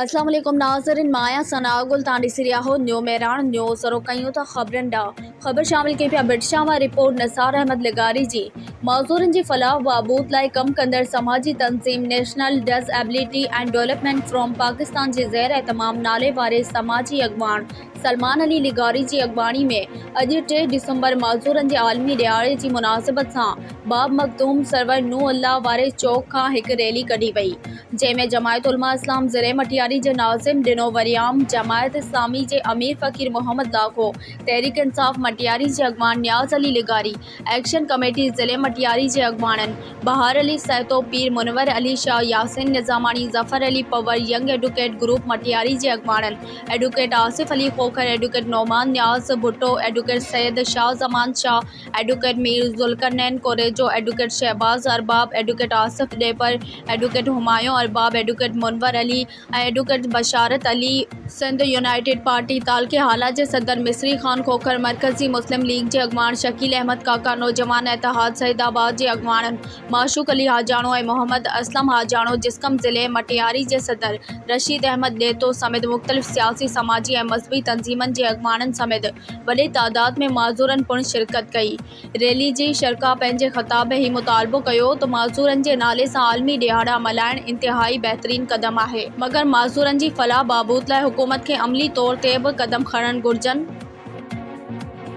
अस्सलाम वालेकुम नाज़रीन, माया सनागुल तांडिसिरिया हो न्यू मेरान न्यूज़ और कयूं था खबरन डा खबर शामिल के पिया बिटशामा रिपोर्ट नसार अहमद लगारी जी मज़दूरन जी फलाह बहबूद लाइ कम कंदड़ समाजी तंजीम national disability and development from Pakistan जे ज़ेर एहतमाम नाले वारे समाजी अगवान सलमान अली लिगारी जी अगवानी में अज 3 दिसंबर मज़दूरन जे आलमी ॾियारे जी मुनासिबत सां बाब मखदूम सरवर नू अल्लाह वारे चौक खां हिक रैली कढी वई, जंहिंमें जमायत उलमा इस्लाम ज़िले मटियारी जे नाज़िम डिनो वरियाम, जमायत इस्लामी जे अमीर फ़कीर मोहम्मद लाखो, तहरीक इंसाफ मटियारी जे अगवान न्याज़ अली लिगारी, एक्शन कमेटी ज़िले मटियारी जे अगवानन Bahar Ali Saito, Pir Munawar Ali Shah, Yasin Nizamani, Zafar Ali Pawar, young advocate group Matiari जे अगवानन advocate Asif Ali Khokhar, advocate Nauman Niaz Bhutto, advocate Syed Shah Zaman Shah, advocate Mir Zulqarnain Korejo, advocate Shahbaz Arbab, advocate Asif Depar, advocate Humayun Arbab, advocate Munawar Ali, advocate Basharat Ali, Sindh United party तालके हाला जे सदर मिसरी खान खोखर, मरकज़ी मुस्लिम लीग जे अगवान शकील अहमद काका, नौजवान इत्तेहाद सईदाबाद जे अगवान माशूक अली हाजाणो ऐं मोहम्मद असलम हाजाणो, जिस्कम ज़िले मटियारी जे सदर रशीद अहमद डेतो समेत मुख़्तलिफ़ सियासी समाजी ऐं मज़हबी तंज़ीमन जे अगवाननि समेत वॾे तादाद में माज़ूरनि पिणु शिरकत कई। रैली जी शरका पंहिंजे ख़िताब में ही मुतालबो कयो त माज़ूरनि जे नाले सां आलमी ॾियारा मल्हाइणु इंतिहाई बहितरीन क़दम आहे, मगर माज़ूरनि जी फलाह बहबूद लाइ हुकूमत खे अमली तौर ते बि क़दम खणणु घुरिजनि।